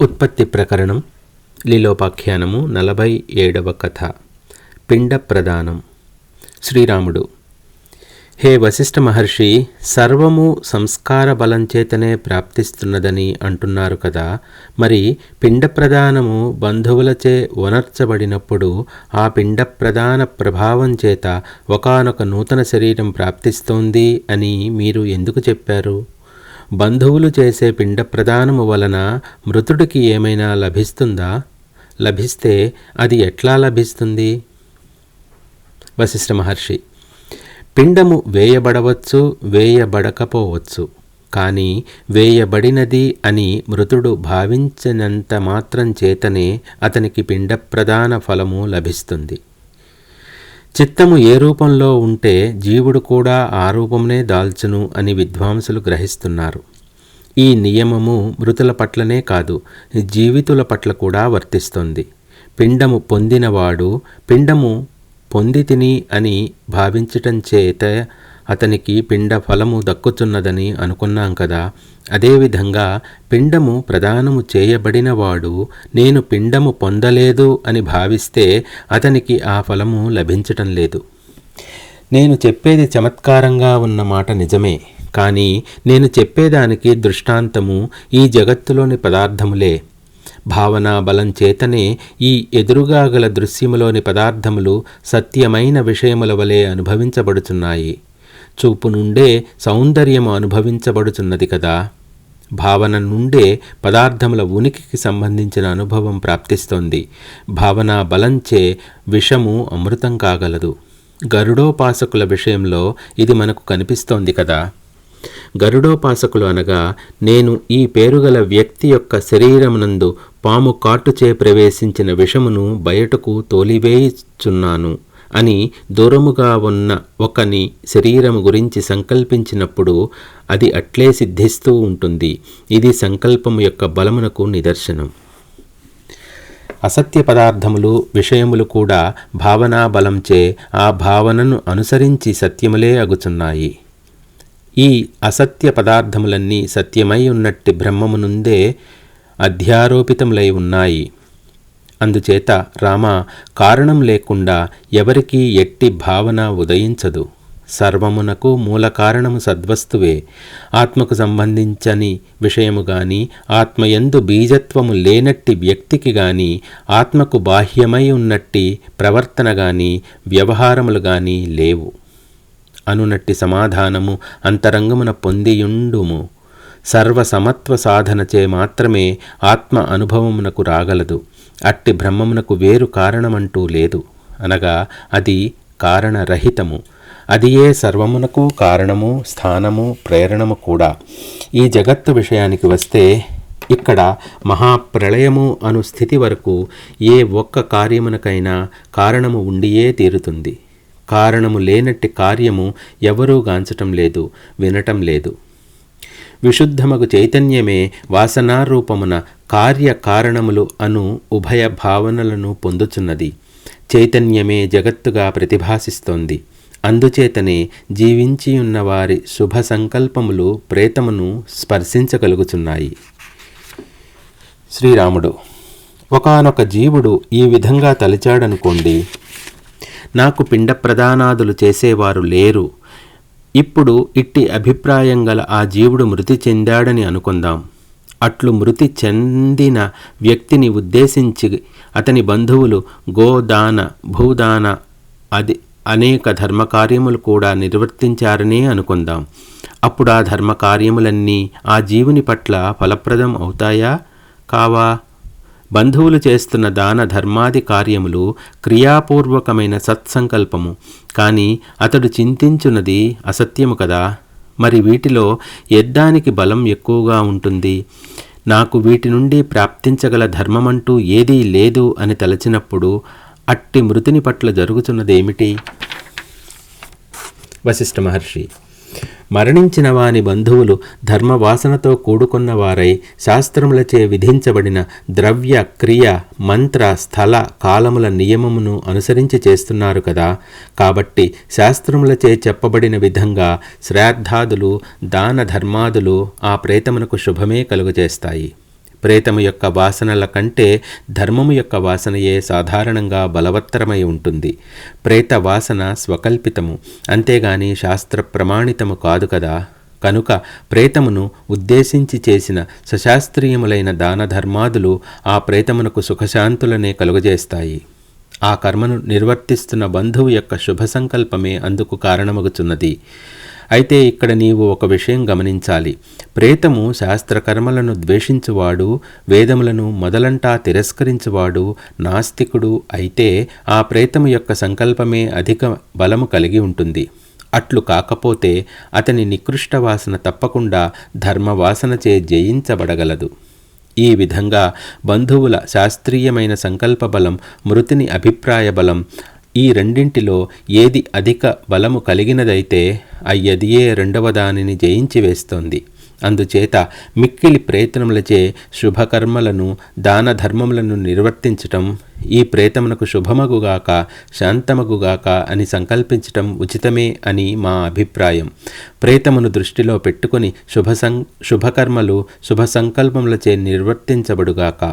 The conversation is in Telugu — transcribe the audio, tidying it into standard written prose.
ఉత్పత్తి ప్రకరణం లీలోపాఖ్యానము 47వ కథ. పిండ ప్రదానం. శ్రీరాముడు: హే వశిష్ఠ మహర్షి, సర్వము సంస్కార బలంచేతనే ప్రాప్తిస్తున్నదని అంటున్నారు కదా. మరి పిండ ప్రదానము బంధువులచే వనర్చబడినప్పుడు ఆ పిండ ప్రదాన ప్రభావం చేత ఒకానొక నూతన శరీరం ప్రాప్తిస్తోంది అని మీరు ఎందుకు చెప్పారు? బంధువులు చేసే పిండ ప్రదానము వలన మృతుడికి ఏమైనా లభిస్తుందా? లభిస్తే అది ఎట్లా లభిస్తుంది? వశిష్ఠ మహర్షి: పిండము వేయబడవచ్చు, వేయబడకపోవచ్చు. కానీ వేయబడినది అని మృతుడు భావించినంత మాత్రం చేతనే అతనికి పిండ ప్రదాన ఫలము లభిస్తుంది. చిత్తము ఏ రూపంలో ఉంటే జీవుడు కూడా ఆ రూపంనే దాల్చును అని విద్వాంసులు గ్రహిస్తున్నారు. ఈ నియమము మృతుల పట్లనే కాదు, జీవితుల పట్ల కూడా వర్తిస్తుంది. పిండము పొందినవాడు పిండము పొందితిని అని భావించటం చేత అతనికి పిండ ఫలము దక్కుతున్నదని అనుకున్నాం కదా. అదేవిధంగా పిండము ప్రదానము చేయబడినవాడు నేను పిండము పొందలేదు అని భావిస్తే అతనికి ఆ ఫలము లభించటం లేదు. నేను చెప్పేది చమత్కారంగా ఉన్న మాట నిజమే, కానీ నేను చెప్పేదానికి దృష్టాంతము ఈ జగత్తులోని పదార్థములే. భావనా బలం చేతనే ఈ ఎదురుగా గల దృశ్యములోని పదార్థములు సత్యమైన విషయముల వలె అనుభవించబడుచున్నాయి. చూపు నుండే సౌందర్యము అనుభవించబడుచున్నది కదా. భావన నుండే పదార్థముల ఉనికికి సంబంధించిన అనుభవం ప్రాప్తిస్తోంది. భావనా బలంచే విషము అమృతం కాగలదు. గరుడోపాసకుల విషయంలో ఇది మనకు కనిపిస్తోంది కదా. గరుడోపాసకులు అనగా నేను ఈ పేరుగల వ్యక్తి యొక్క శరీరమునందు పాము కాటుచే ప్రవేశించిన విషమును బయటకు తోలివేయుచున్నాను అని దూరముగా ఉన్న ఒకని శరీరము గురించి సంకల్పించినప్పుడు అది అట్లే సిద్ధిస్తూ ఉంటుంది. ఇది సంకల్పము యొక్క బలమునకు నిదర్శనం. అసత్య పదార్థములు విషయములు కూడా భావనా బలంచే ఆ భావనను అనుసరించి సత్యములే అగుచున్నాయి. ఈ అసత్య పదార్థములన్నీ సత్యమై ఉన్నట్టి బ్రహ్మము నుండే అధ్యారోపితములై ఉన్నాయి. అందుచేత రామ, కారణం లేకుండా ఎవరికీ ఎట్టి భావన ఉదయించదు. సర్వమునకు మూల కారణము సద్వస్తువే. ఆత్మకు సంబంధించని విషయము గాని, ఆత్మయందు బీజత్వము లేనట్టి వ్యక్తికి గాని, ఆత్మకు బాహ్యమై ఉన్నట్టి ప్రవర్తన గాని, వ్యవహారములు గాని లేవు అనునట్టి సమాధానము అంతరంగమున పొందియుండుము. సర్వసమత్వ సాధనచే మాత్రమే ఆత్మ అనుభవమునకు రాగలదు. అట్టి బ్రహ్మమునకు వేరు కారణమంటూ లేదు, అనగా అది కారణరహితము. అది ఏ సర్వమునకు కారణము, స్థానము, ప్రేరణము కూడా. ఈ జగత్తు విషయానికి వస్తే ఇక్కడ మహాప్రళయము అను స్థితి వరకు ఏ ఒక్క కార్యమునకైనా కారణము ఉండియే తీరుతుంది. కారణము లేనట్టి కార్యము ఎవరూ గాంచటం లేదు, వినటం లేదు. విశుద్ధమగు చైతన్యమే వాసనారూపమున కార్యకారణములు అను ఉభయ భావనలను పొందుచున్నది. చైతన్యమే జగత్తుగా ప్రతిభాసిస్తోంది. అందుచేతనే జీవించియున్న వారి శుభ సంకల్పములు ప్రేతమును స్పర్శించగలుగుచున్నాయి. శ్రీరాముడు: ఒకానొక జీవుడు ఈ విధంగా తలిచాడనుకోండి, నాకు పిండ ప్రదానాదులు చేసేవారు లేరు. ఇప్పుడు ఇట్టి అభిప్రాయం గల ఆ జీవుడు మృతి చెందాడని అనుకుందాం. అట్లు మృతి చెందిన వ్యక్తిని ఉద్దేశించి అతని బంధువులు గోదాన, భూదాన అనేక ధర్మకార్యములు కూడా నిర్వర్తించారనే అనుకుందాం. అప్పుడు ఆ ధర్మకార్యములన్నీ ఆ జీవుని పట్ల ఫలప్రదం అవుతాయా, కావా? బంధువులు చేస్తున్న దాన ధర్మాది కార్యములు క్రియాపూర్వకమైన సత్సంకల్పము, కానీ అతడు చింతించున్నది అసత్యము కదా. మరి వీటిలో ఎద్దానికి బలం ఎక్కువగా ఉంటుంది? నాకు వీటి నుండి ప్రాప్తించగల ధర్మమంటూ ఏదీ లేదు అని తలచినప్పుడు అట్టి మృతుని పట్ల జరుగుతున్నదేమిటి? వశిష్ఠ మహర్షి: మరణించిన వాని బంధువులు ధర్మవాసనతో కూడుకున్నవారై శాస్త్రములచే విధించబడిన ద్రవ్య, క్రియ, మంత్ర, స్థల, కాలముల నియమమును అనుసరించి చేస్తున్నారు కదా. కాబట్టి శాస్త్రములచే చెప్పబడిన విధంగా శ్రాద్ధాదులు, దాన ధర్మాదులు ఆ ప్రేతమునకు శుభమే కలుగజేస్తాయి. ప్రేతము యొక్క వాసనల కంటే ధర్మము యొక్క వాసనయే సాధారణంగా బలవత్తరమై ఉంటుంది. ప్రేత వాసన స్వకల్పితము, అంతేగాని శాస్త్ర ప్రమాణితము కాదు కదా. కనుక ప్రేతమును ఉద్దేశించి చేసిన సశాస్త్రీయములైన దాన ధర్మాదులు ఆ ప్రేతమునకు సుఖశాంతులనే కలుగజేస్తాయి. ఆ కర్మను నిర్వర్తిస్తున్న బంధువు యొక్క శుభ సంకల్పమే అందుకు కారణమగుచున్నది. అయితే ఇక్కడ నీవు ఒక విషయం గమనించాలి. ప్రేతము శాస్త్రకర్మలను ద్వేషించువాడు, వేదములను మొదలంటా తిరస్కరించువాడు నాస్తికుడు అయితే ఆ ప్రేతము యొక్క సంకల్పమే అధిక బలము కలిగి ఉంటుంది. అట్లు కాకపోతే అతని నికృష్ట వాసన తప్పకుండా ధర్మవాసనచే జయించబడగలదు. ఈ విధంగా బంధువుల శాస్త్రీయమైన సంకల్ప బలం, మృతిని అభిప్రాయ బలం, ఈ రెండింటిలో ఏది అధిక బలము కలిగినదైతే అయ్యదియే రెండవ దానిని జయించి వేస్తోంది. అందుచేత మిక్కిలి ప్రయత్నములచే శుభకర్మలను దాన ధర్మములను నిర్వర్తించటం, ఈ ప్రేతమునకు శుభమగుగాక శాంతమగుగాక అని సంకల్పించటం ఉచితమే అని మా అభిప్రాయం. ప్రేతమును దృష్టిలో పెట్టుకొని శుభకర్మలు శుభ సంకల్పములచే నిర్వర్తించబడుగాక.